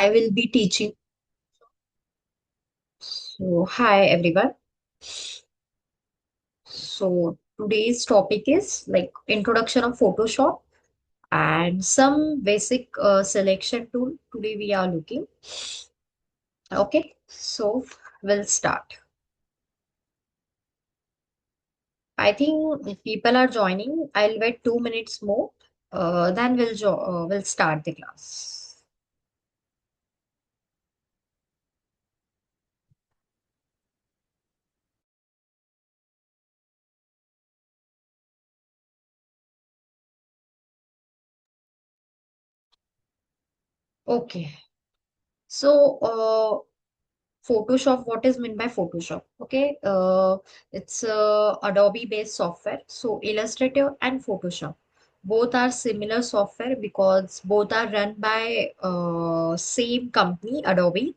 I will be teaching. So, hi everyone. So, today's topic is like introduction of Photoshop and some basic selection tool. Today we are looking. Okay, so we'll start. I think if people are joining, I'll wait 2 minutes more. Then we'll start the class. Okay. So, Photoshop, what is meant by Photoshop? Okay, it's Adobe based software. So Illustrator and Photoshop both are similar software because both are run by same company, Adobe.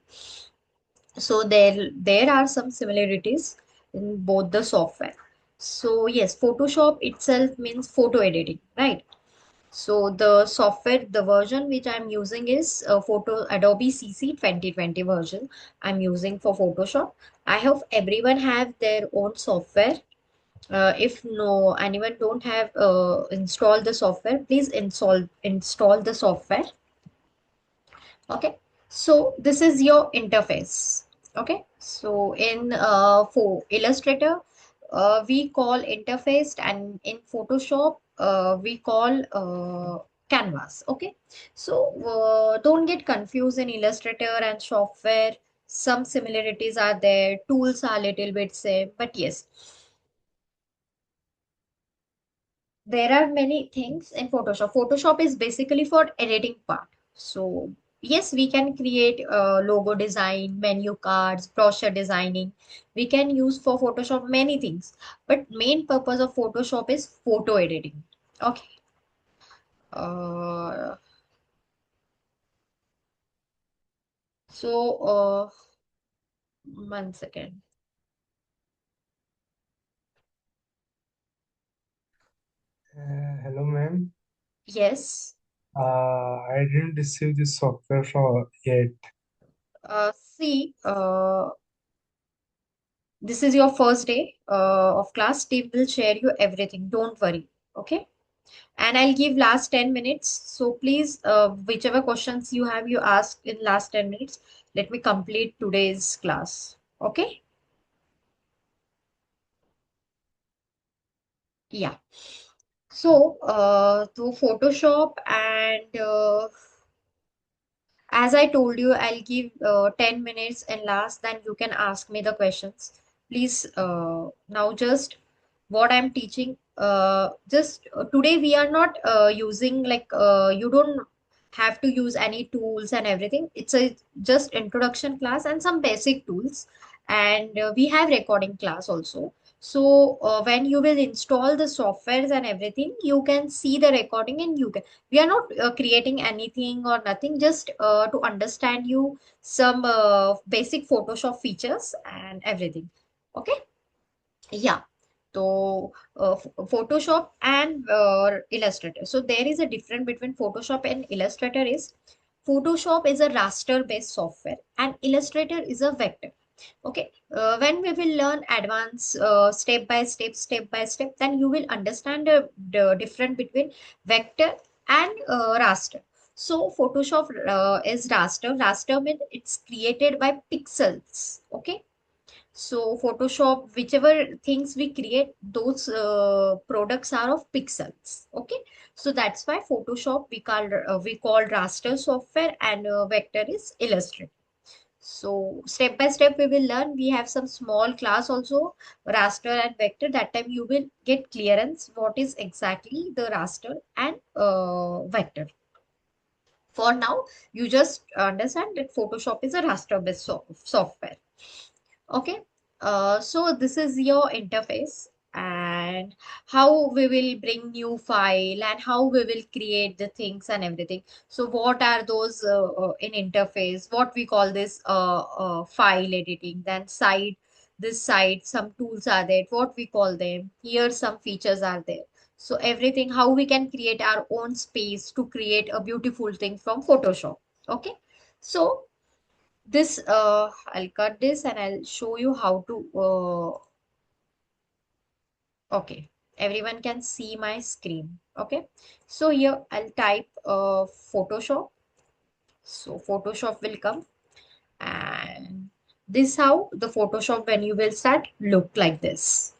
So there are some similarities in both the software. So yes, Photoshop itself means photo editing, right? So the software, the version which I'm using is Adobe CC 2020 version I'm using for Photoshop. I hope everyone have their own software. If no anyone don't have installed the software, please install the software. Okay, so this is your interface. Okay, so in for Illustrator, we call interface, and in Photoshop, we call canvas. Okay, so don't get confused in Illustrator and software. Some similarities are there, tools are little bit same, but yes, there are many things in Photoshop. Photoshop is basically for editing part. So yes, we can create logo design, menu cards, brochure designing. We can use for Photoshop many things, but main purpose of Photoshop is photo editing. Okay. Uh, so 1 second. Hello, ma'am. Yes. I didn't receive this software for yet. See, this is your first day of class. Steve will share you everything. Don't worry. Okay. And I'll give last 10 minutes. So please, whichever questions you have, you ask in last 10 minutes. Let me complete today's class. Okay? Yeah. So, to Photoshop and as I told you, I'll give 10 minutes and last, then you can ask me the questions. Please, now just what I'm teaching, just today we are not using like, you don't have to use any tools and everything. It's a just introduction class and some basic tools. And we have recording class also. So when you will install the softwares and everything, you can see the recording and you can we are not creating anything or nothing, just to understand you some basic Photoshop features and everything. Okay. Yeah. So Photoshop and Illustrator, so there is a difference between Photoshop and Illustrator is Photoshop is a raster based software and Illustrator is a vector. Okay, when we will learn advanced step by step, then you will understand the difference between vector and raster. So Photoshop is raster. Raster means it's created by pixels. Okay, so Photoshop, whichever things we create, those products are of pixels. Okay, so that's why Photoshop we call raster software and vector is Illustrator. So step by step we will learn. We have some small class also, raster and vector. That time you will get clearance what is exactly the raster and vector. For now, you just understand that Photoshop is a raster based software. Okay. So this is your interface and how we will bring new file and how we will create the things and everything. So what are those in interface? What we call this file editing. Then side, this side, some tools are there. What we call them. Here some features are there. So everything, how we can create our own space to create a beautiful thing from Photoshop. Okay. So this I'll cut this and I'll show you how to okay, everyone can see my screen. Okay, so here I'll type Photoshop. So Photoshop will come, and this how the Photoshop when you will start look like this.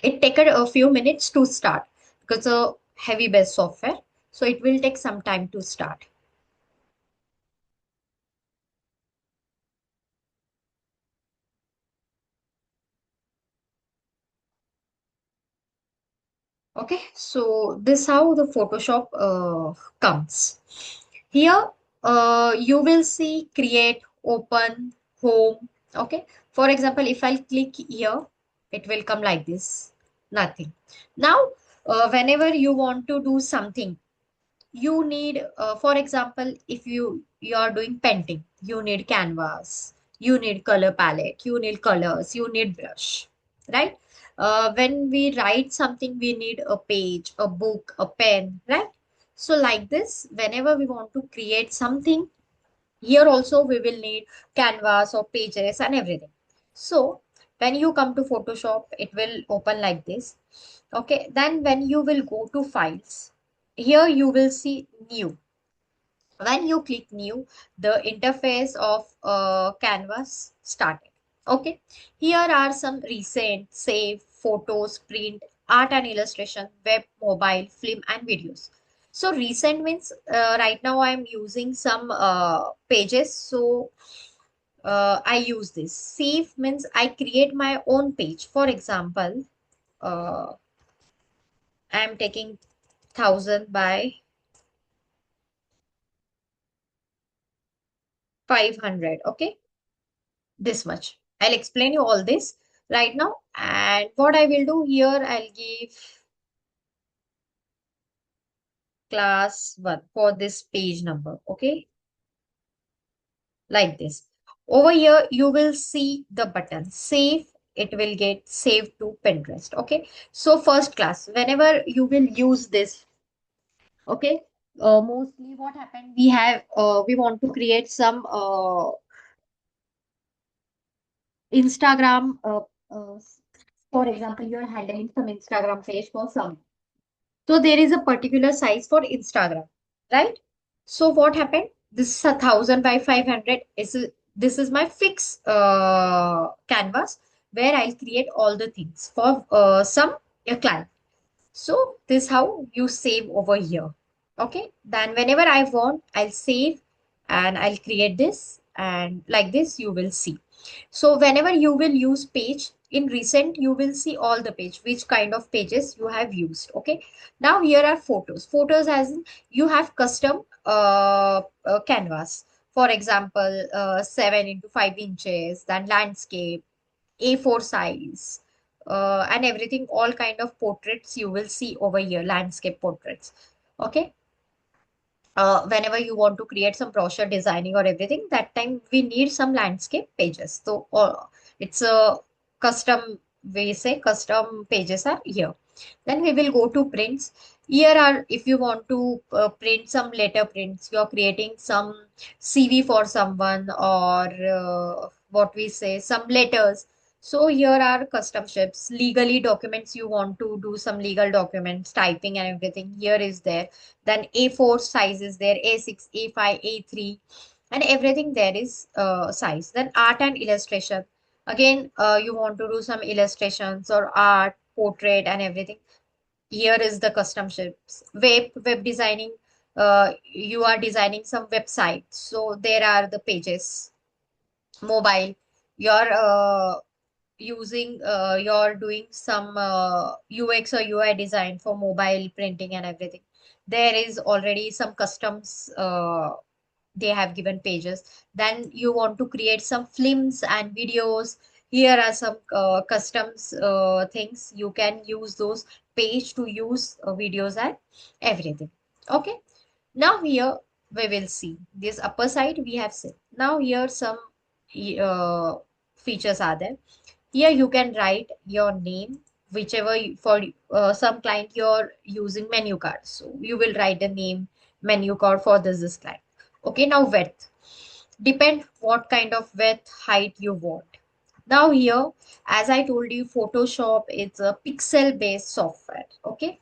It take a few minutes to start because a heavy based software, so it will take some time to start. Okay, so this how the Photoshop comes. Here, you will see create, open, home. Okay, for example, if I click here, it will come like this. Nothing. Now, whenever you want to do something, you need for example if you are doing painting, you need canvas, you need color palette, you need colors, you need brush, right? When we write something, we need a page, a book, a pen, right? So like this, whenever we want to create something, here also we will need canvas or pages and everything. So when you come to Photoshop, it will open like this. Okay, then when you will go to files, here you will see new. When you click new, the interface of canvas started. Okay, here are some recent save photos, print, art and illustration, web, mobile, film and videos. So recent means right now I'm using some pages, so I use this. Save means I create my own page. For example, I'm taking 1000 by 500. Okay, this much. I'll explain you all this right now. And what I will do here, I'll give class 1 for this page number. Okay, like this. Over here, you will see the button save. It will get saved to Pinterest. Okay, so first class, whenever you will use this, okay, mostly what happened, we want to create some Instagram, uh, for example, you're handling some Instagram page for some. So there is a particular size for Instagram, right? So what happened? This is 1000 by 500 this is my fixed canvas where I'll create all the things for some a client. So this how you save over here. Okay. Then whenever I want, I'll save and I'll create this and like this you will see. So whenever you will use page in recent, you will see all the page, which kind of pages you have used. Okay. Now here are photos. Photos as in you have custom canvas. For example, 7 into 5 inches, then landscape, A4 size, and everything, all kind of portraits you will see over here, landscape portraits. Okay, whenever you want to create some brochure designing or everything, that time we need some landscape pages. So it's a custom, we say custom pages are here. Then we will go to prints. Here are if you want to print some letter prints, you're creating some CV for someone or what we say, some letters. So here are custom ships, legally documents, you want to do some legal documents, typing and everything. Here is there. Then A4 size is there, A6, A5, A3, and everything there is size. Then art and illustration. Again, you want to do some illustrations or art, portrait, and everything. Here is the custom shapes. Web designing. You are designing some websites, so there are the pages. Mobile. You're you're doing some UX or UI design for mobile printing and everything. There is already some customs they have given pages. Then you want to create some films and videos. Here are some customs things. You can use those page to use videos and everything. Okay. Now here we will see this upper side we have seen. Now here some uh, features are there. Here you can write your name, whichever for some client you're using menu card. So you will write the name menu card for this client. Okay, now width. Depend what kind of width, height you want. Now here, as I told you, Photoshop is a pixel based software. Okay,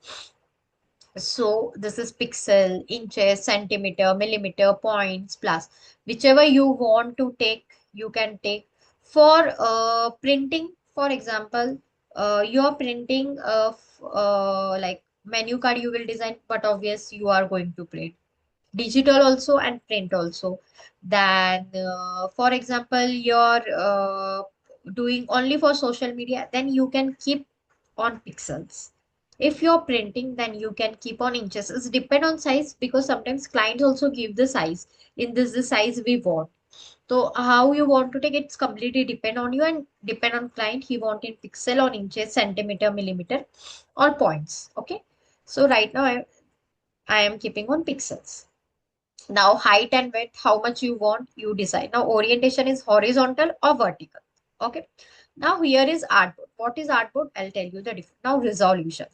so this is pixel, inches, centimeter, millimeter, points, plus whichever you want to take, you can take. For printing, for example, you are printing like menu card you will design, but obvious you are going to print digital also and print also. Then for example, you're doing only for social media, then you can keep on pixels. If you're printing, then you can keep on inches. It's depend on size, because sometimes clients also give the size. In this the size we want. So how you want to take, it's completely depend on you and depend on client. He want in pixel or inches, centimeter, millimeter, or points. Okay, so right now I am keeping on pixels. Now height and width, how much you want, you decide. Now orientation is horizontal or vertical. Okay. Now here is artboard. What is artboard? I'll tell you the difference. Now resolution.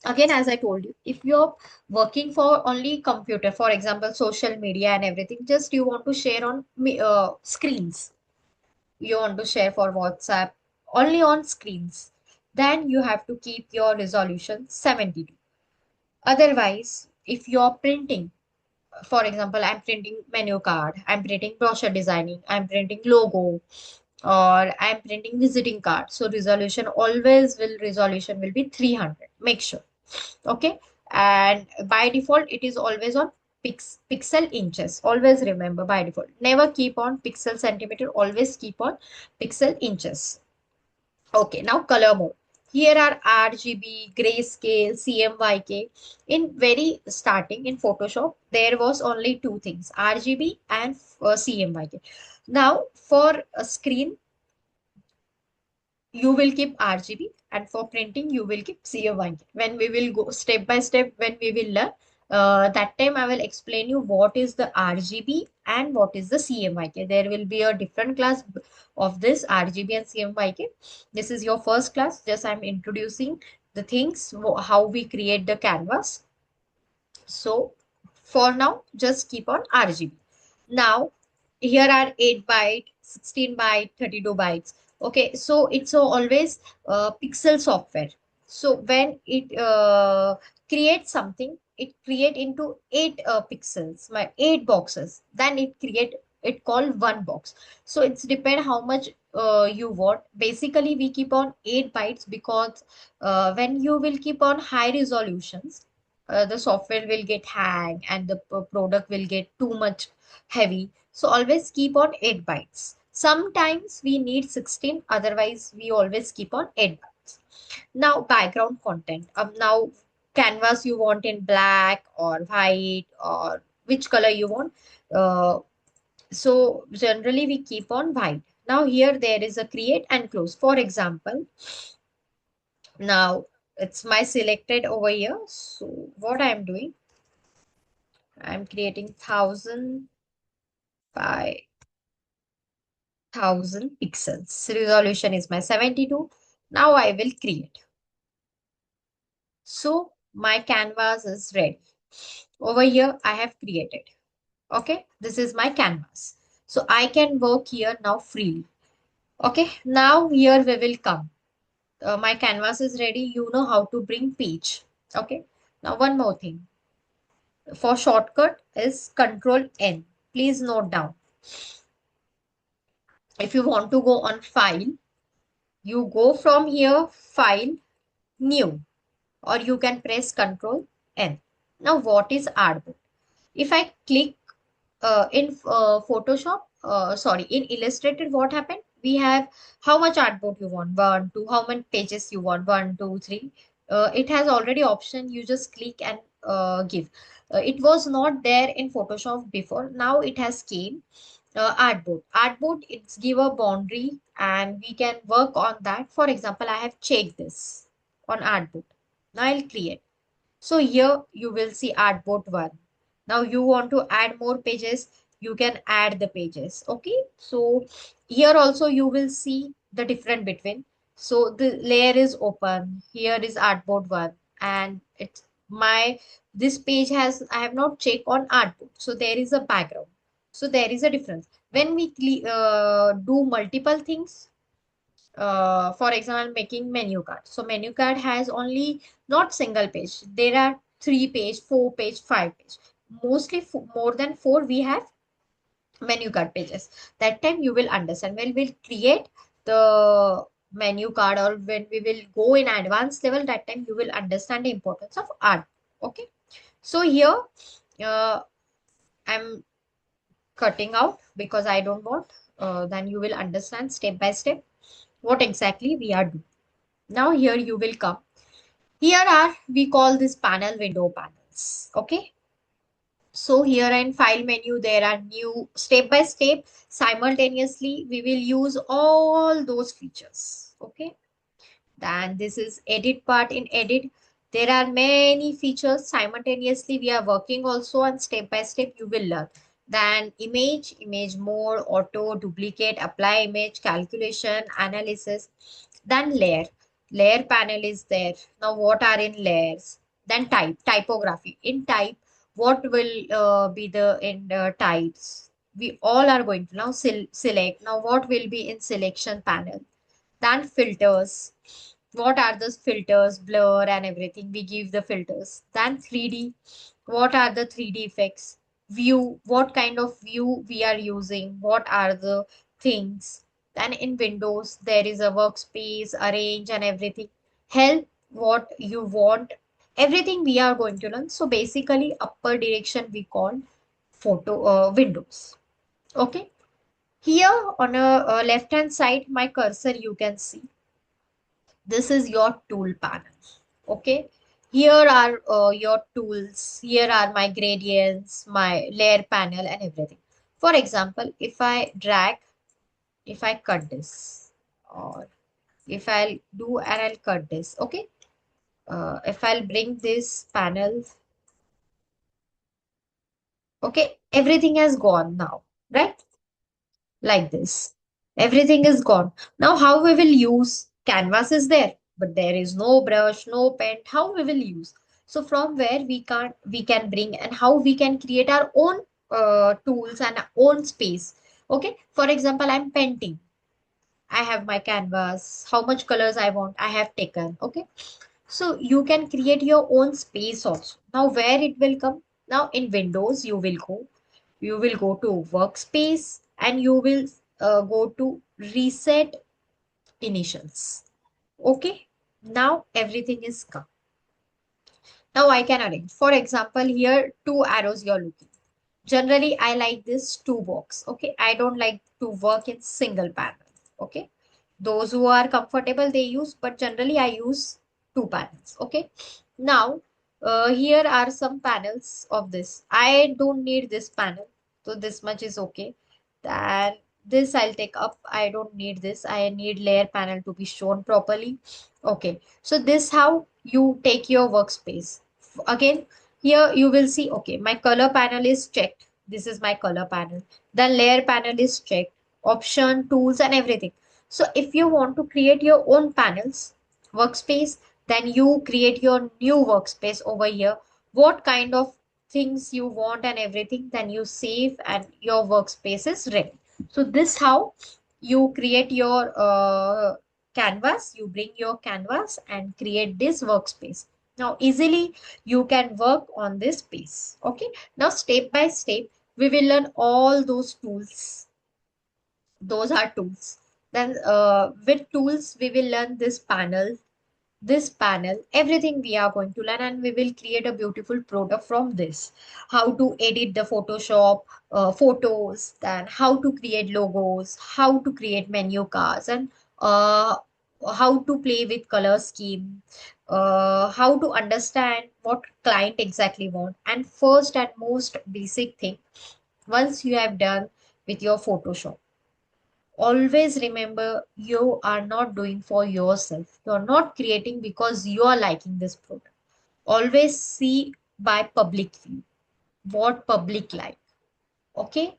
Again, as I told you, if you're working for only computer, for example, social media and everything, just you want to share on screens. You want to share for WhatsApp only on screens. Then you have to keep your resolution 72. Otherwise, if you're printing, for example, I'm printing menu card, I'm printing brochure designing, I'm printing logo, or I'm printing visiting card. So resolution will be 300. Make sure. Okay. And by default, it is always on pixel inches. Always remember by default. Never keep on pixel centimeter. Always keep on pixel inches. Okay, now color mode. Here are RGB, grayscale, CMYK. In very starting in Photoshop, there was only two things, RGB and CMYK. Now for a screen, you will keep RGB, and for printing you will keep CMYK. When we will go step by step, when we will learn, that time I will explain you what is the RGB and what is the CMYK. There will be a different class of this RGB and CMYK. This is your first class. Just I'm introducing the things, how we create the canvas. So for now, just keep on RGB. Now, here are 8 byte, 16 byte, 32 bytes. Okay, so it's always pixel software. So when it creates something, it create into 8 pixels, my 8 boxes. Then it create, it called one box. So it's depend how much you want. Basically, we keep on 8 bytes because when you will keep on high resolutions, the software will get hang and the product will get too much heavy. So always keep on 8 bytes. Sometimes we need 16, otherwise we always keep on 8 bytes. Now background content. Now canvas you want in black or white or which color you want. Uh, so generally we keep on white. Now here there is a create and close. For example, now it's my selected over here. So what I am doing, I'm creating 1000 by 1000 pixels. Resolution is my 72. Now I will create. So my canvas is ready. Over here, I have created. Okay, this is my canvas. So I can work here now freely. Okay, now here we will come. My canvas is ready. You know how to bring page. Okay, now one more thing. For shortcut is Control N. Please note down. If you want to go on file, you go from here, file, new, or you can press Control N. Now, what is artboard? If I click in Photoshop, sorry, in Illustrator, what happened? We have how much artboard you want, one, two, how many pages you want, one, two, three. It has already option. You just click and give. It was not there in Photoshop before. Now it has came. Artboard, it's give a boundary and we can work on that. For example, I have checked this on artboard. Now I'll create. So here you will see artboard one. Now you want to add more pages, you can add the pages. Okay. So here also you will see the difference between. So the layer is open. Here is artboard one, and it's my, this page has, I have not checked on artboard. So there is a background. So there is a difference. When we do multiple things, for example, making menu card. So menu card has only not single page. There are 3 page, 4 page, 5 page. Mostly more than four we have menu card pages. That time you will understand. When we'll create the menu card or when we will go in advanced level, that time you will understand the importance of art. Okay. So here I'm cutting out because I don't want. Then you will understand step by step what exactly we are doing. Now here you will come. Here are, we call this panel window panels. Okay. So here in file menu, there are new step by step simultaneously. We will use all those features. Okay. Then this is edit part. In edit, there are many features simultaneously. We are working also on step by step. You will learn. Then image mode, auto, duplicate, apply image, calculation, analysis. Then layer panel is there. Now what are in layers? Then typography. In type, what will be the in types? We all are going to now select. Now what will be in selection panel? Then filters. What are those filters? Blur and everything. We give the filters. Then 3D. What are the 3D effects? View. What kind of view we are using? What are the things? Then in Windows, there is a workspace, arrange and everything. Help, what you want. Everything we are going to learn. So basically, upper direction we call photo Windows. Okay. Here on a left hand side, my cursor you can see this is your tool panel. Okay. Here are your tools. Here are my gradients, my layer panel and everything. For example, if I drag, if I cut this, or if I'll do and I'll cut this. Okay. If I'll bring this panel, okay, everything has gone now, right? Like this. Everything is gone. Now, how we will use? Canvas is there, but there is no brush, no pen. How we will use? So from where we can bring and how we can create our own tools and our own space. Okay. For example, I'm painting. I have my canvas. How much colors I want, I have taken. Okay. So you can create your own space also. Now where it will come? Now in Windows, you will go to workspace and you will go to reset initials. Okay. Now everything is come. Now I can arrange. For example, here two arrows you're looking. Generally, I like this two box. Okay. I don't like to work in single panel. Okay. Those who are comfortable, they use, but generally I use two panels. Okay. Now, here are some panels of this. I don't need this panel. So this much is okay. Then this I'll take up. I don't need this. I need layer panel to be shown properly. Okay. So this how you take your workspace. Again, here you will see, okay, my color panel is checked. This is my color panel. The layer panel is checked. Option, tools and everything. So if you want to create your own panels, workspace, then you create your new workspace over here. What kind of things you want and everything, then you save and your workspace is ready. So this how you create your canvas. You bring your canvas and create this workspace. Now easily you can work on this space. Okay. Now step by step, we will learn all those tools. Those are tools. Then with tools, we will learn this panel, everything we are going to learn, and we will create a beautiful product from this. How to edit the Photoshop photos, then how to create logos, how to create menu cards, and uh, how to play with color scheme, how to understand what client exactly want. And first and most basic thing, once you have done with your Photoshop, always remember you are not doing for yourself. You are not creating because you are liking this product. Always see by public view what public like. Okay,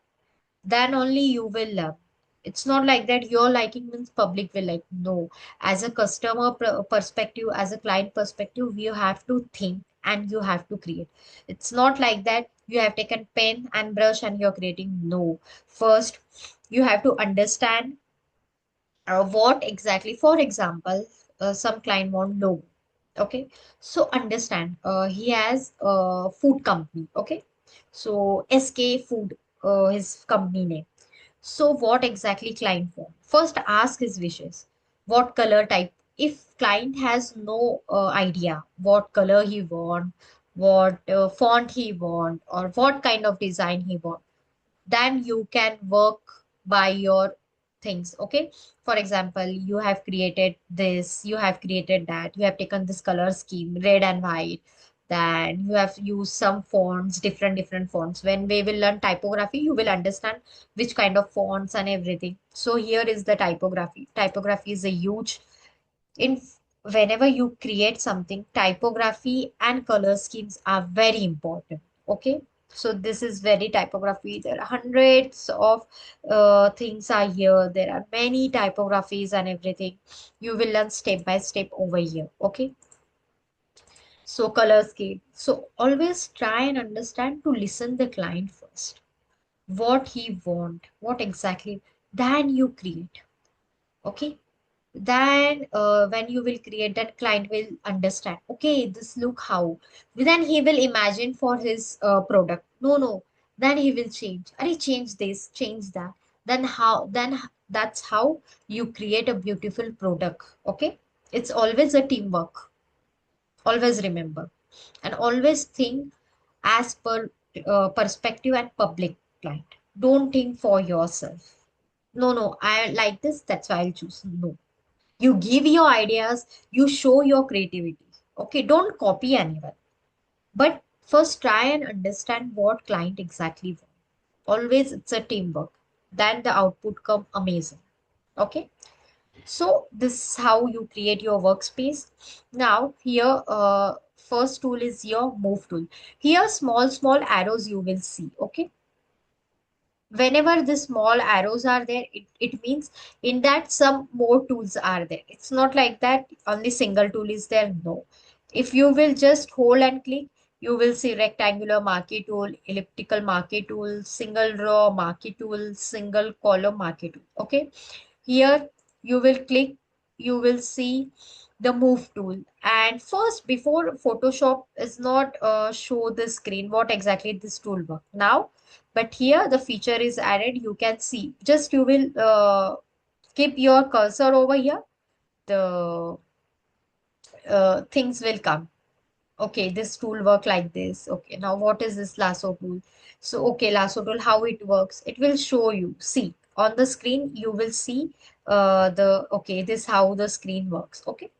then only you will love. It's not like that your liking means public will like. No, as a customer perspective, as a client perspective, you have to think and you have to create. It's not like that You have taken pen and brush and you're creating. No. First, you have to understand what exactly, for example, some client want logo. Okay. So understand, he has a food company. Okay. So SK Food, his company name. So what exactly client want? First ask his wishes. What color type? If client has no idea what color he want, what font he want, or what kind of design he want, then you can work by your things. Okay. For example, you have created this, you have created that, you have taken this color scheme, red and white, then you have used some fonts, different fonts. When we will learn typography, you will understand which kind of fonts and everything. So here is the typography is a huge in whenever you create something, typography and color schemes are very important. Okay. So this is very typography. There are hundreds of things are here. There are many typographies and everything. You will learn step by step over here. Okay. So color scheme. So always try and understand to listen the client first. What he want, what exactly, then you create. Okay. Then when you will create, that client will understand, okay, this look how, then he will imagine for his product. No, then he will change, I change this, change that, then how, that's how you create a beautiful product. Okay. It's always a teamwork. Always remember, and always think as per perspective and public client. Don't think for yourself. No, I like this, that's why I'll choose. No, you give your ideas, you show your creativity. Okay, don't copy anyone. But first try and understand what client exactly want. Always it's a teamwork. Then the output come amazing. Okay. So this is how you create your workspace. Now here, first tool is your move tool. Here small arrows you will see. Okay. Whenever the small arrows are there, it means in that some more tools are there. It's not like that only single tool is there. No. If you will just hold and click, you will see rectangular marquee tool, elliptical marquee tool, single row marquee tool, single column marquee tool. Okay. Here you will click, you will see the move tool. And first, before Photoshop is not show the screen what exactly this tool work. Now, but here the feature is added. You can see. Just you will keep your cursor over here. The things will come. Okay, this tool work like this. Okay, now what is this lasso tool? So, okay, lasso tool, how it works? It will show you. See, on the screen, you will see okay, this how the screen works. Okay,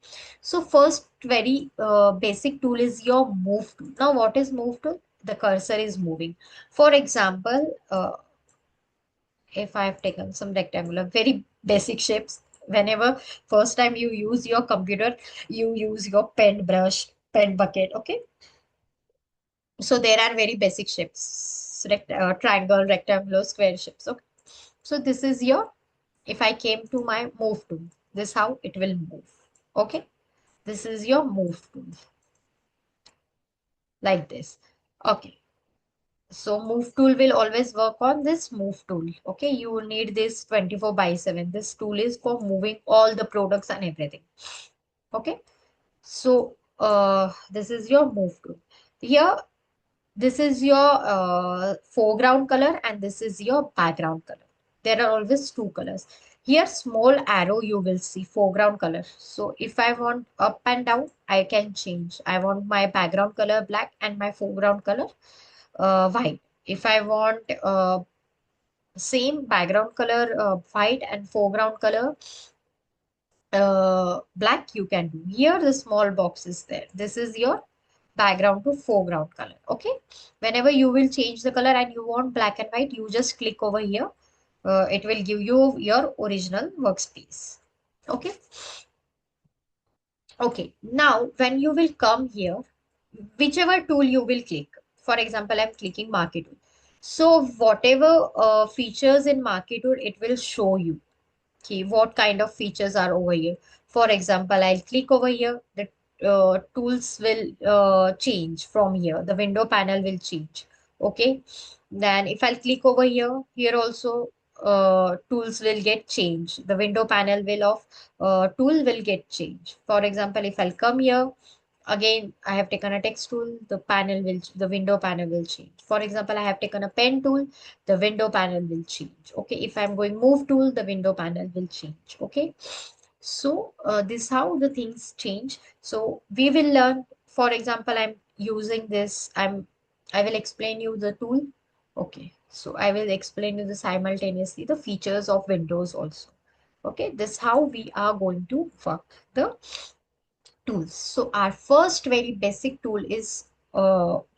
so first very basic tool is your move tool. Now, what is move tool? The cursor is moving. For example, if I have taken some rectangular, very basic shapes, whenever first time you use your computer, you use your pen brush, pen bucket. Okay, so there are very basic shapes, triangle, rectangular, square shapes. Okay. So this is your, if I came to my move tool, this how it will move. Okay. This is your move tool like this. Okay. So move tool will always work on this move tool. Okay. You will need this 24 by 7. This tool is for moving all the products and everything. Okay. So this is your move tool. Here, this is your foreground color and this is your background color. There are always two colors. Here, small arrow you will see foreground color. So if I want up and down, I can change. I want my background color black and my foreground color white. If I want same background color white and foreground color black, you can do. Here the small box is there. This is your background to foreground color. Okay. Whenever you will change the color and you want black and white, you just click over here. It will give you your original workspace. Okay. Okay. Now, when you will come here, whichever tool you will click. For example, I'm clicking market tool. So whatever features in market tool, it will show you. Okay, what kind of features are over here? For example, I'll click over here. The tools will change from here. The window panel will change. Okay. Then if I'll click over here, here also tools will get changed. The window panel will of tool will get changed. For example, if I'll come here, again, I have taken a text tool, the window panel will change. For example, I have taken a pen tool, the window panel will change. Okay, if I'm going move tool, the window panel will change. Okay, so this how the things change. So we will learn. For example, I'm using this. I will explain you the tool. Okay, so I will explain you the simultaneously the features of Windows also. Okay, this how we are going to work the tools. So our first very basic tool is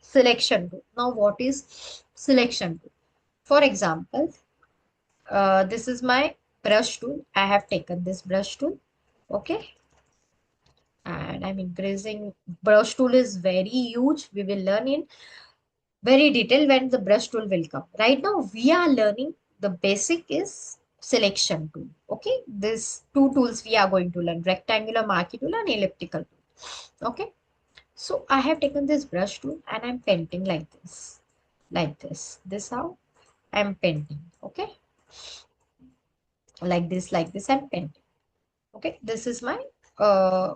selection tool. Now, what is selection tool? For example, this is my brush tool. I have taken this brush tool. Okay, and I'm increasing. Brush tool is very huge. We will learn in very detail when the brush tool will come. Right now, we are learning the basic is selection tool. Okay, these two tools we are going to learn: rectangular marquee tool and elliptical tool. Okay. So I have taken this brush tool and I'm painting like this, like this. This how I'm painting. Okay, like this, I'm painting. Okay, this is my uh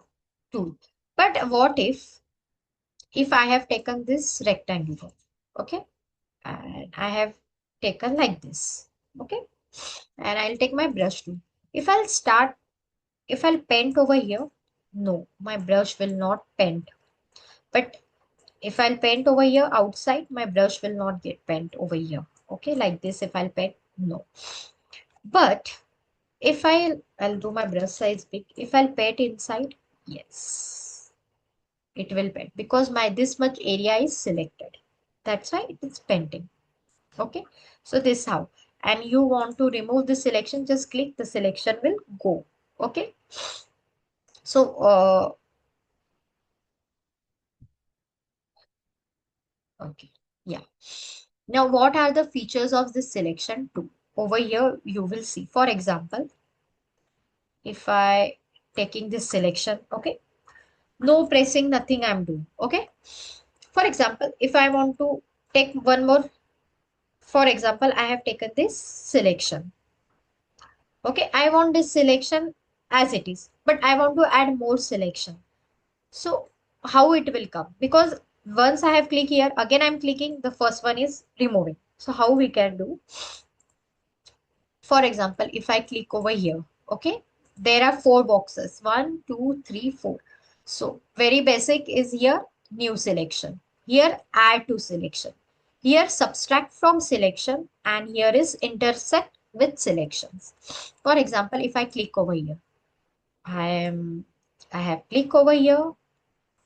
tool. But what if I have taken this rectangle? Okay, and I have taken like this. Okay, and I'll take my brush tool. If I'll start, if I'll paint over here, no, my brush will not paint. But if I'll paint over here outside, my brush will not get paint over here. Okay, like this, if I'll paint, no. But if I'll do my brush size big. If I'll paint inside, yes, it will paint because my this much area is selected. That's why it is painting. Okay, so this how. And you want to remove the selection, just click the selection will go. Okay, so okay, yeah. Now, what are the features of this selection tool? Over here, you will see. For example, if I taking this selection, okay, no pressing, nothing I'm doing. Okay. For example, if I want to take one more, for example, I have taken this selection. Okay, I want this selection as it is, but I want to add more selection. So how it will come? Because once I have clicked here, again I'm clicking, the first one is removing. So how we can do? For example, if I click over here, okay, there are four boxes, one, two, three, four. So very basic is here, new selection. Here, add to selection. Here, subtract from selection. And here is intersect with selections. For example, if I click over here, I am, I have click over here,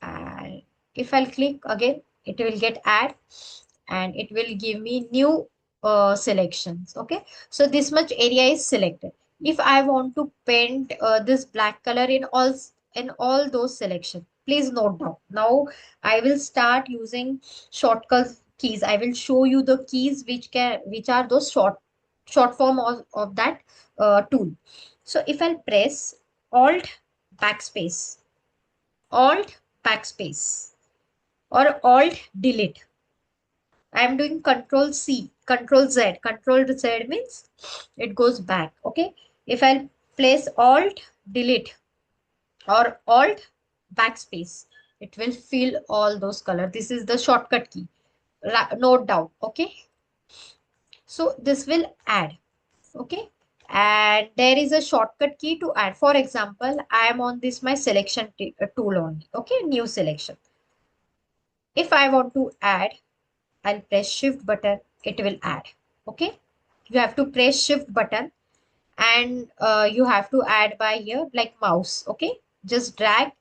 and if I'll click again, it will get add and it will give me new selections. Okay, so this much area is selected. If I want to paint this black color in all those selections, please note down. Now I will start using shortcut keys. I will show you the keys which are those short form of that tool. So if I'll press alt backspace, alt backspace, or alt delete. I am doing control C, control Z. Control Z means it goes back. Okay. If I place alt delete or alt backspace, it will fill all those color. This is the shortcut key. Note down. Okay. So this will add. Okay. And there is a shortcut key to add. For example, I am on this my selection tool only. Okay. New selection. If I want to add, I'll press shift button, it will add. Okay. You have to press shift button and you have to add by here like mouse. Okay. Just drag.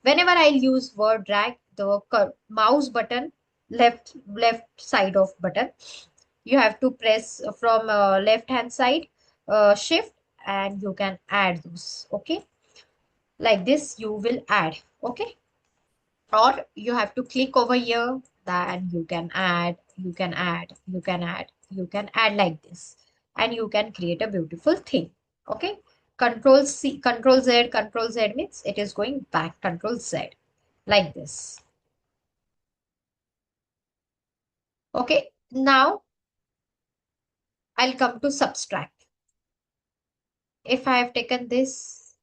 Whenever I'll use word drag, the mouse button, left side of button, you have to press from left hand side shift and you can add those. Okay. Like this, you will add. Okay, or you have to click over here, then you can add, you can add like this, and you can create a beautiful thing. Okay, control C, control Z means it is going back, control Z, like this. Okay, Now I'll come to subtract. If I have taken this,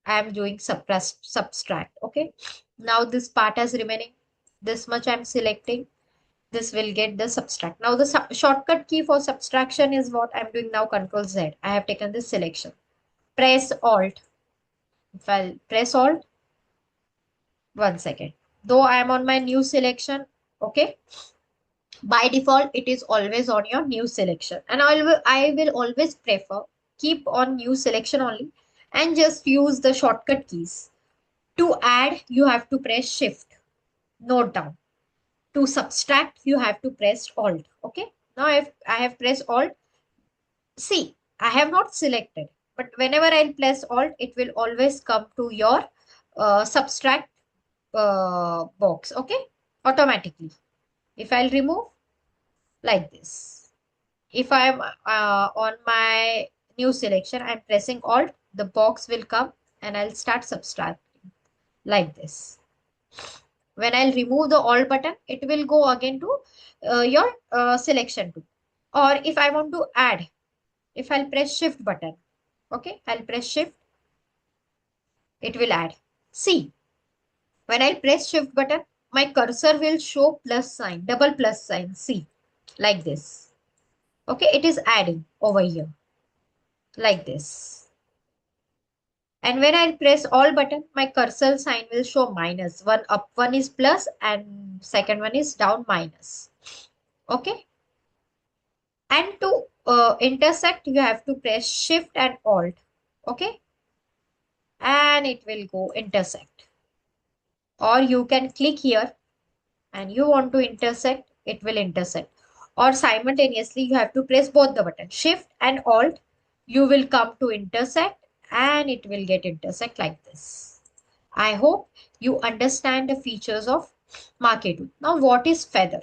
I am doing subtract. Okay. Now this part is remaining. This much I'm selecting. This will get the subtract. Now the shortcut key for subtraction is what I'm doing now. Control Z. I have taken this selection. Press Alt. If I'll press Alt, 1 second. Though I am on my new selection, okay. By default, it is always on your new selection, and I will always prefer keep on new selection only, and just use the shortcut keys. To add, you have to press Shift. Note down. To subtract, you have to press Alt. Okay. Now if I have pressed Alt, see, I have not selected, but whenever I press Alt, it will always come to your subtract box. Okay, automatically. If I'll remove like this, if I'm on my new selection, I'm pressing Alt, the box will come and I'll start subtracting like this. When I'll remove the Alt button, it will go again to your selection too. Or if I want to add, if I'll press Shift button, okay, I'll press Shift, it will add. See, when I press Shift button, my cursor will show plus sign, double plus sign. See, like this. Okay, it is adding over here, like this. And when I press all button, my cursor sign will show minus. One up, one is plus, and second one is down minus. Okay. And to intersect, you have to press Shift and Alt. Okay. And it will go intersect. Or you can click here and you want to intersect, it will intersect. Or simultaneously, you have to press both the buttons, Shift and Alt. You will come to intersect and it will get intersect like this. I hope you understand the features of Marquee tool. Now, what is feather?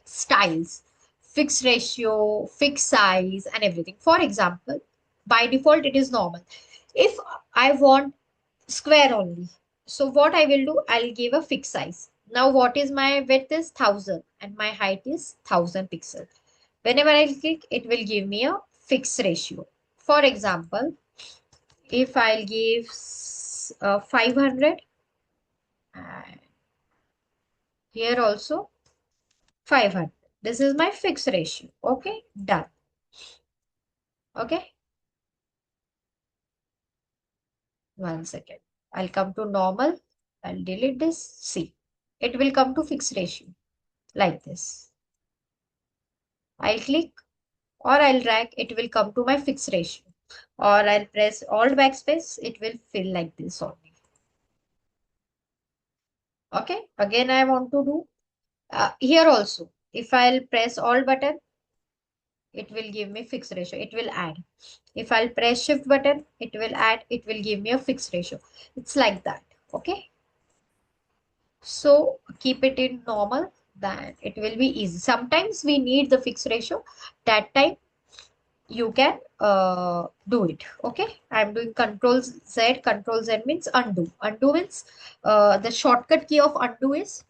Styles, fixed ratio, fixed size, and everything. For example, by default, it is normal. If I want square only, so what I will do, I'll give a fixed size. Now, what is my width is 1000 and my height is 1000 pixel. Whenever I click, it will give me a fixed ratio. For example, if I'll give 500, and here also 500. This is my fixed ratio. Okay, done. Okay, 1 second. I'll come to normal. I'll delete this. See, it will come to fixed ratio like this. I'll click or I'll drag. It will come to my fixed ratio. Or I'll press Alt backspace. It will fill like this only. Okay, again I want to do here also. If I'll press Alt button, it will give me fixed ratio. It will add. If I'll press Shift button, it will add. It will give me a fixed ratio. It's like that. Okay. So keep it in normal, then it will be easy. Sometimes we need the fixed ratio. That time you can do it. Okay. I'm doing Control Z. Control Z means undo. Undo means the shortcut key of undo is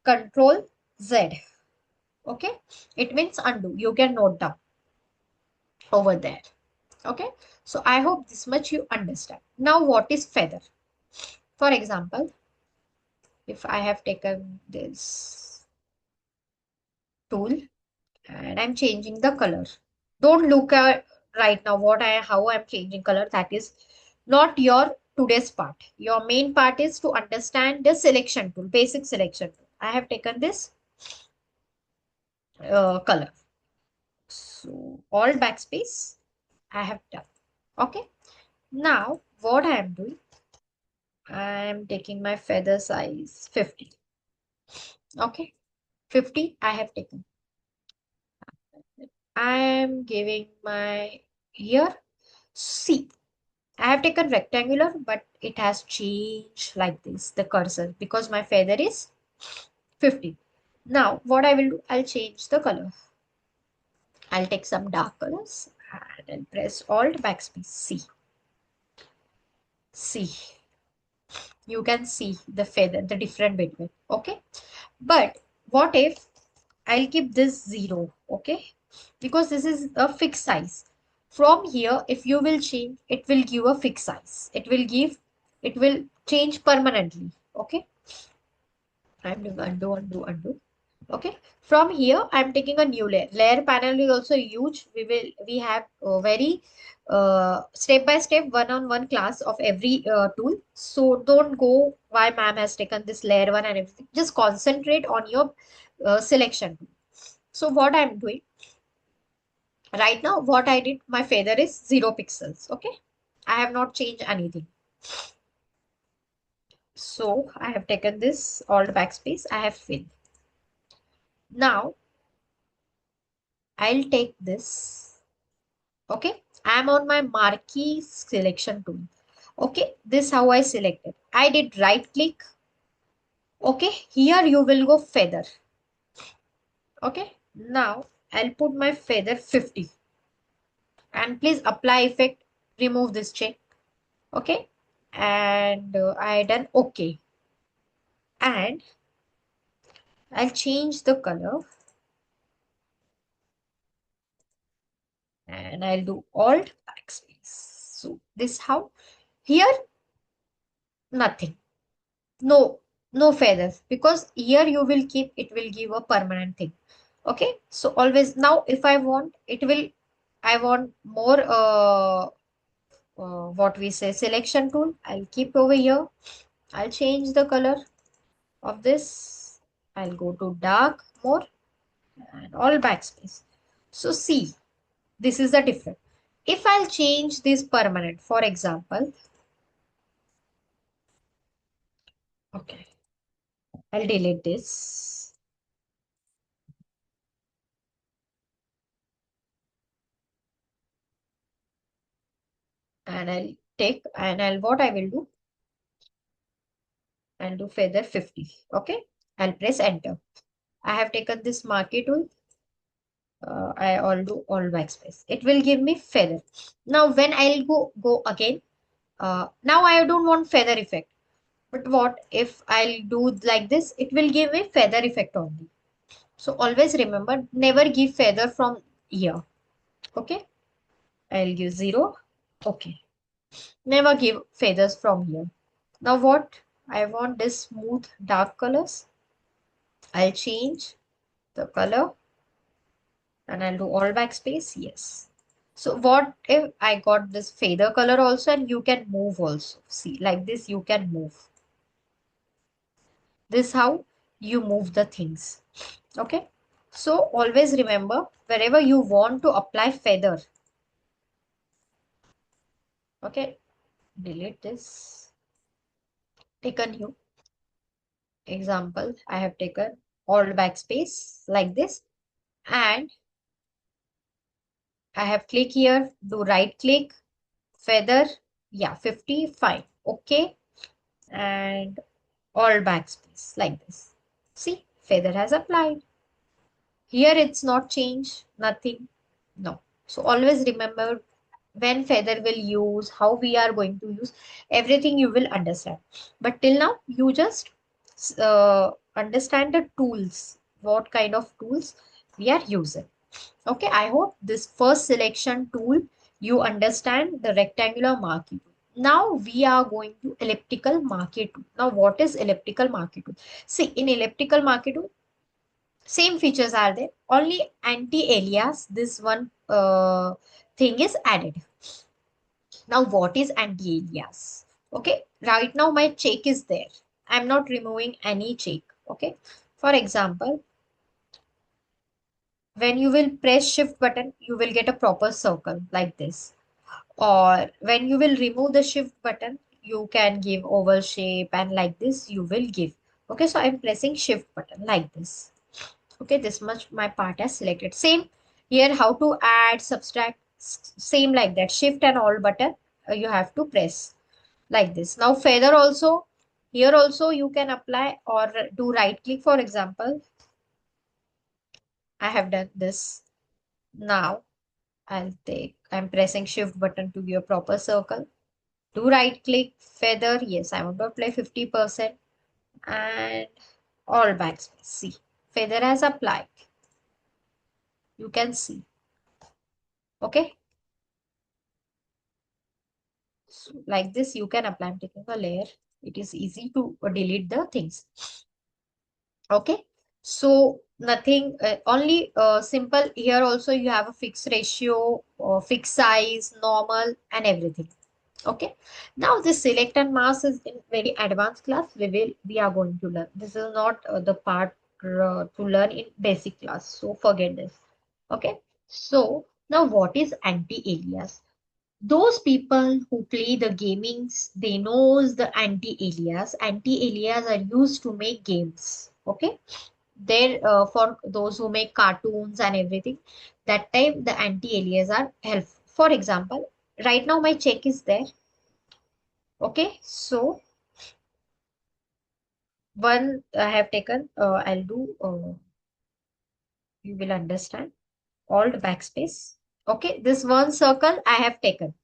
Control Z. Okay. It means undo. You can note down over there. Okay. So I hope this much you understand. Now what is feather? For example, if I have taken this tool and I'm changing the color. Don't look at right now how I'm changing color. That is not your today's part. Your main part is to understand the selection tool, basic selection tool. I have taken this color. So all backspace I have done. Okay. Now what I am doing, I am taking my feather size 50. Okay. 50 I have taken. I am giving my here. See, I have taken rectangular, but it has changed like this, the cursor, because my feather is 50. Now, what I will do, I'll change the color. I'll take some dark colors and I'll press Alt backspace. See, you can see the feather, the different between. Okay. But what if I'll keep this 0, okay? Because this is a fixed size. From here, if you will change, it will give a fixed size. It will change permanently, okay? I'm doing undo, undo, undo. Okay. From here, I'm taking a new layer. Layer panel is also huge. We have a very step by step one-on-one class of every tool. So don't go why ma'am has taken this layer one and everything. Just concentrate on your selection. So what I'm doing right now, what I did, my feather is 0 pixels. Okay. I have not changed anything. So I have taken this alt backspace. I have filled. Now I'll take this. Okay, I'm on my marquee selection tool. Okay, this how I selected. I did right click. Okay, here you will go feather. Okay, now I'll put my feather 50 and please apply effect. Remove this check. Okay, and I done okay, and I'll change the color and I'll do alt backspace. So this how here nothing. No, no feathers because here you will keep it will give a permanent thing. Okay, so always now if I want it will I want more what we say selection tool. I'll keep over here. I'll change the color of this. I'll go to dark more and all backspace. So see, this is the difference. If I'll change this permanent, for example, okay, I'll delete this and I'll take and I'll what I will do and do feather 50. Okay, I'll press enter. I have taken this marquee tool. I'll do all backspace. It will give me feather. Now when I'll go again, now I don't want feather effect. But what if I'll do like this? It will give me feather effect only. So always remember, never give feather from here. Okay, I'll give 0. Okay, never give feathers from here. Now what? I want this smooth dark colors. I'll change the color and I'll do all backspace. Yes. So what if I got this feather color also and you can move also. See, like this you can move. This how you move the things. Okay. So always remember wherever you want to apply feather. Okay. Delete this. Take a new example. I have taken all backspace like this and I have click here, do right click, feather, yeah, 50, fine. Okay. And all backspace like this. See, feather has applied. Here it's not changed, nothing. No. So always remember when feather will use, how we are going to use, everything you will understand. But till now, you just understand the tools, what kind of tools we are using. Okay, I hope this first selection tool, you understand the rectangular marquee tool. Now we are going to elliptical marquee tool. Now what is elliptical marquee tool? See, in elliptical marquee tool, same features are there. Only anti-alias, this one thing is added. Now what is anti-alias? Okay, right now my check is there. I'm not removing any check. Okay, for example, when you will press shift button, you will get a proper circle like this. Or when you will remove the shift button, you can give oval shape and like this you will give. Okay, so I'm pressing shift button like this. Okay, this much my part has selected. Same here, how to add, subtract, same like that. Shift and all button you have to press like this. Now feather also, here also you can apply or do right click. For example, I have done this. Now I'm pressing shift button to give a proper circle. Do right click, feather. Yes, I want to apply 50% and all backspace. See, feather has applied. You can see. Okay. So like this, you can apply. I'm taking a layer. It is easy to delete the things. Okay. So nothing, only simple here also you have a fixed ratio, fixed size, normal and everything. Okay. Now this select and mask is in very advanced class. We are going to learn. This is not the part to learn in basic class. So forget this. Okay. So now what is anti-alias? Those people who play the gamings, they knows the anti-alias. Anti-alias are used to make games. Okay. There for those who make cartoons and everything, that time the anti-alias are helpful. For example, right now my check is there. Okay, so one I have taken, I'll do, you will understand. Alt backspace. Okay, this one circle I have taken.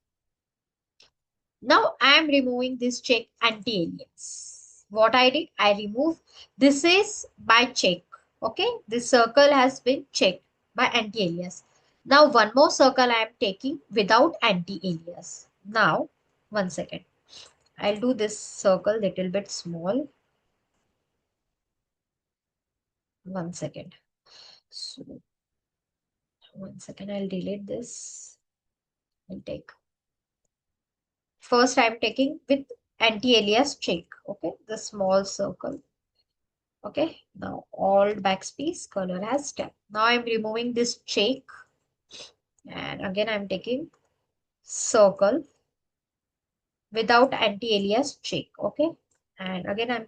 Now I am removing this check anti-alias. What I did, I remove. This is by check. Okay, this circle has been checked by anti-alias. Now one more circle I am taking without anti-alias. Now, one second. I'll do this circle little bit small. One second. So one second, I'll delete this. I'll take. First, I'm taking with anti-alias check. Okay, the small circle. Okay, now all backspace color has step. Now I'm removing this check and again I'm taking circle without anti-alias check. Okay, and again I'm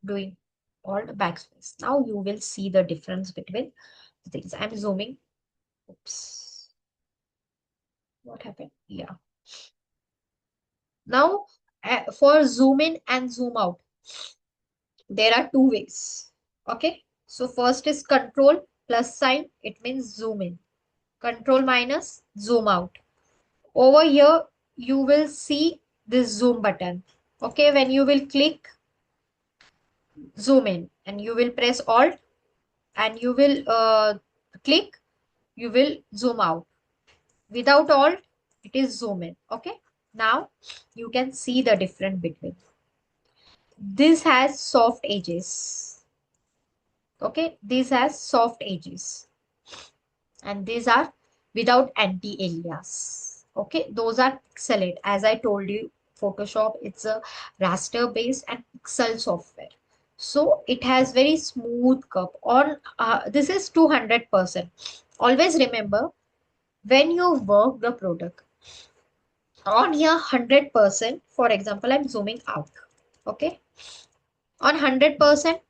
doing all the backspace. Now you will see the difference between the things. I'm zooming. Oops, what happened? Yeah. Now for zoom in and zoom out, there are two ways. Okay. So first is control plus sign. It means zoom in. Control minus zoom out. Over here, you will see this zoom button. Okay. When you will click zoom in and you will press alt and you will click, you will zoom out. Without alt, it is zoom in. Okay. Now you can see the difference between. This has soft edges. Okay. This has soft edges. And these are without anti-alias. Okay, those are pixelate. As I told you, Photoshop, it's a raster based and pixel software. So it has very smooth curve. On this is 200%. Always remember when you work the product on here 100%. For example, I'm zooming out. Okay, on 100%.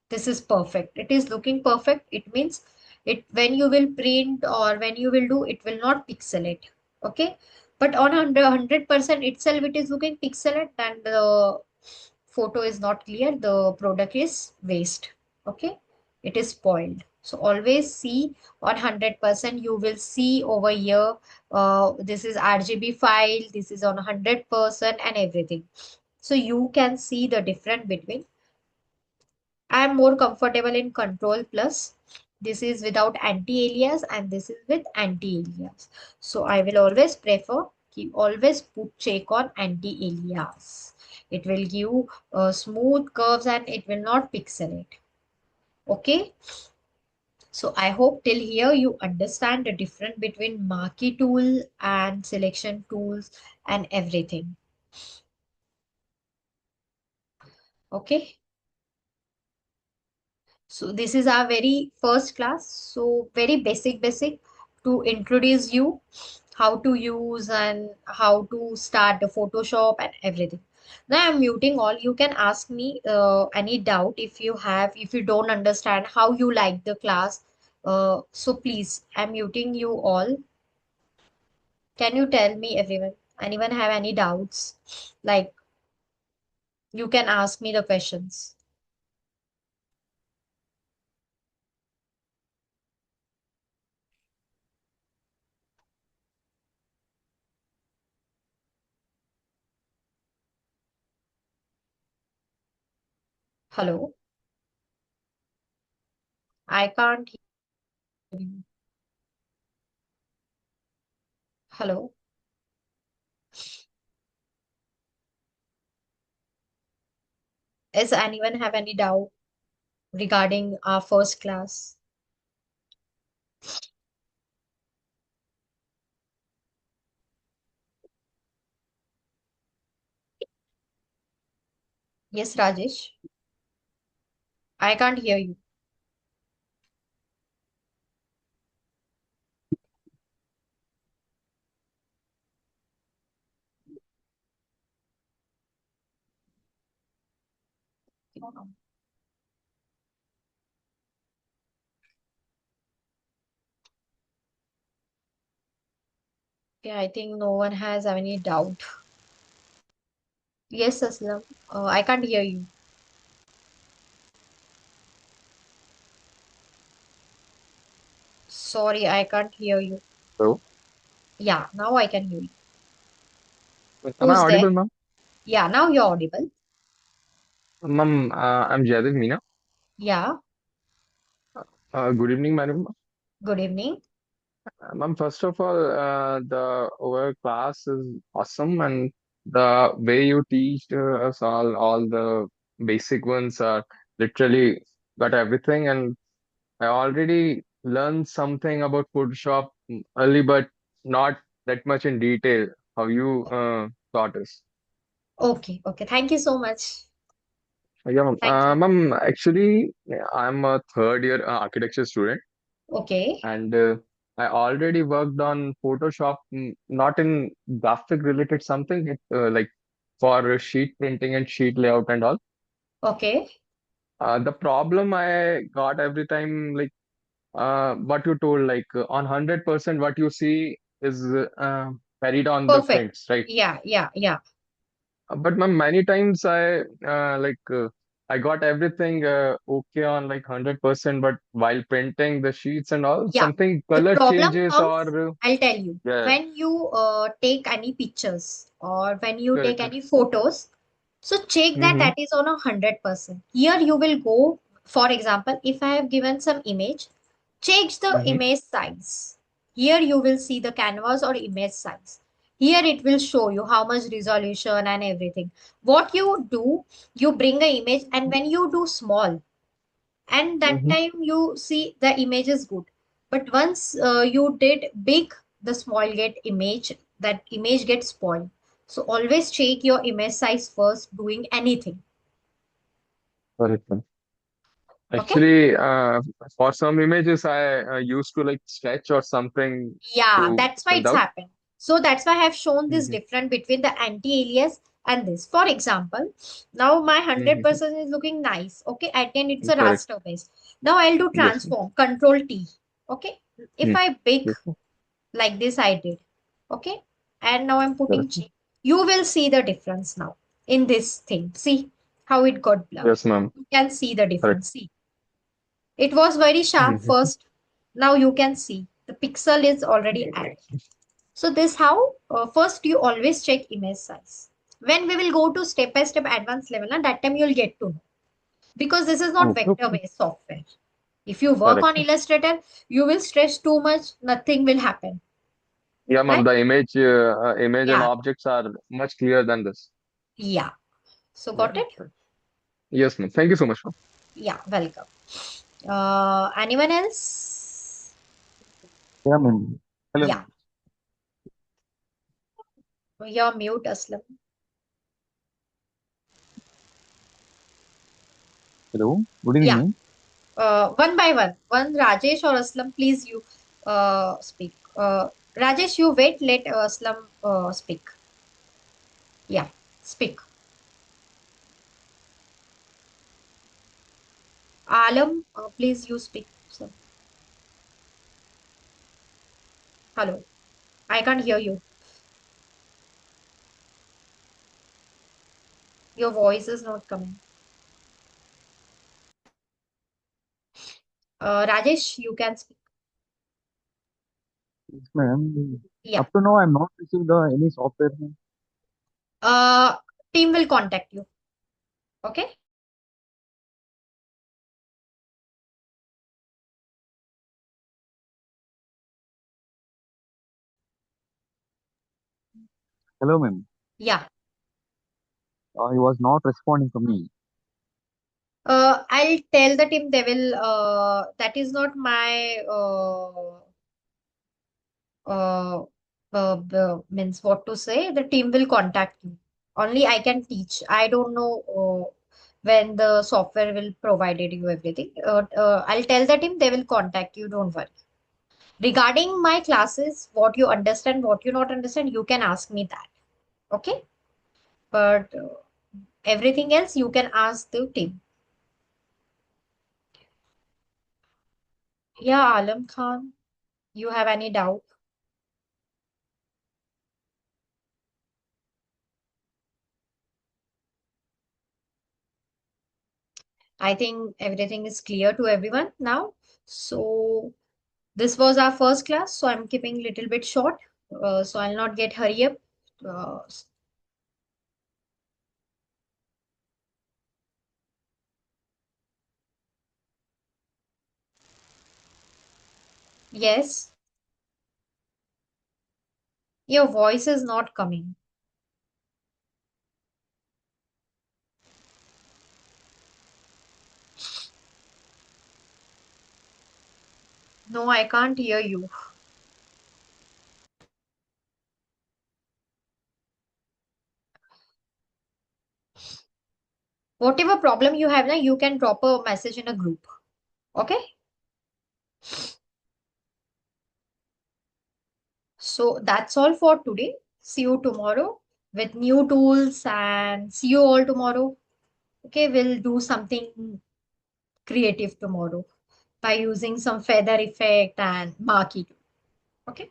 This is perfect. It is looking perfect. It means it when you will print or when you will do, it will not pixelate. Okay. But on 100% itself, it is looking pixelate and the photo is not clear. The product is waste. Okay. It is spoiled. So always see on 100%. You will see over here. This is RGB file. This is on 100% and everything. So you can see the difference between. I am more comfortable in control plus. This is without anti-alias and this is with anti-alias. So I will always prefer, keep always put check on anti-alias. It will give smooth curves and it will not pixelate. Okay. So I hope till here you understand the difference between marquee tool and selection tools and everything. Okay. So this is our very first class. So very basic to introduce you how to use and how to start the Photoshop and everything. Now I'm muting all. You can ask me any doubt if you have, if you don't understand how you like the class. So please, I'm muting you all. Can you tell me everyone? Anyone have any doubts? Like you can ask me the questions. Hello, I can't Hello. Does anyone have any doubt regarding our first class? Yes, Rajesh. I can't hear you. Okay, I think no one has any doubt. Yes, Aslam. I can't hear you. Sorry, I can't hear you. Hello. Yeah, now I can hear you. Am I Who's there? audible, ma'am? Yeah, now you're audible. Ma'am, I'm Jadid Meena. Yeah, Good evening, madam. good evening. Ma'am, first of all, the our class is awesome, and the way you teach us all the basic ones are literally got everything. And I already learned something about Photoshop early, but not that much in detail. How you taught us? Okay, okay. Thank you so much. Yeah, ma'am. Thank you. Ma'am, actually, I'm a third year architecture student. Okay, And I already worked on Photoshop, not in graphic related something, like for sheet printing and sheet layout and all. okay. The problem I got every time, like what you told, like on 100%, what you see is carried on the Perfect. prints, right? Yeah, yeah, yeah. But ma'am, many times I got everything okay on like 100%, but while printing the sheets and all, Yeah. something The color problem changes comes, or I'll tell you, yeah. when you take any pictures or when you take Correct. any photos, so check that Mm-hmm. that is on 100%. Here you will go, for example, if I have given some image, check the Mm-hmm. image size. Here you will see the canvas or image size. Here it will show you how much resolution and everything. What you do, you bring a image and when you do small, and that Mm-hmm. time you see the image is good, but once you did big, the small get image, that image gets spoiled. So always check your image size first doing anything. Correct, ma'am. Okay. Actually, for some images, I used to like stretch or something Yeah, to that's why print it's out. happened. So that's why I have shown this Mm-hmm. difference between the anti-alias and this. For example, now my Mm-hmm. 100% is looking nice. Okay, at the end it's a Correct. raster base. Now I'll do Yes, ma'am. transform, control T. Okay. If Mm. I big Yes, ma'am. like this I did. Okay. And now I'm putting Correct. check. You will see the difference now in this thing. See how it got blurred. Yes, ma'am. You can see the Correct. difference. See, it was very sharp Mm-hmm. first. Now you can see the pixel is already added. So this how first you always check image size. When we will go to step by step advanced level, and that time you'll get to know because this is not Okay. vector based software. If you work Correct. on Illustrator, you will stress too much, nothing will happen. Yeah, ma'am. Right? The image and Yeah. objects are much clearer than this. Yeah. So Yeah. got it? Correct. Yes, ma'am. Thank you so much, ma'am. Yeah, welcome. Anyone else? Yeah, ma'am. Hello, Yeah, ma'am. you're mute, Aslam. Hello. Good evening, Yeah, ma'am. one by one. One Rajesh or Aslam, please you speak. Rajesh, you wait, let Aslam speak. Yeah, speak. Alam, please you speak. So, hello, I can't hear you. Your voice is not coming. Rajesh, you can speak. Ma'am, Yeah. up to now, I'm not received any software. Ma'am. Uh, team will contact you. Okay. Hello, ma'am. Yeah. He was not responding to me. I'll tell the team they will, that is not my, means what to say. The team will contact you. Only I can teach. I don't know when the software will provided you everything. I'll tell the team they will contact you. Don't worry. Regarding my classes, what you understand, what you not understand, you can ask me that. Okay? But everything else you can ask the team. Yeah, Alam Khan, you have any doubt? I think everything is clear to everyone now. So this was our first class, so I'm keeping little bit short. So I'll not get hurry up. Uh, yes, your voice is not coming. No, I can't hear you. Whatever problem you have now, you can drop a message in a group. Okay? So that's all for today. See you tomorrow with new tools and see you all tomorrow. Okay, we'll do something creative tomorrow by using some feather effect and marquee. Okay,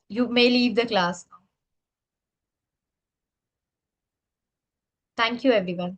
you may leave the class now. Thank you, everyone.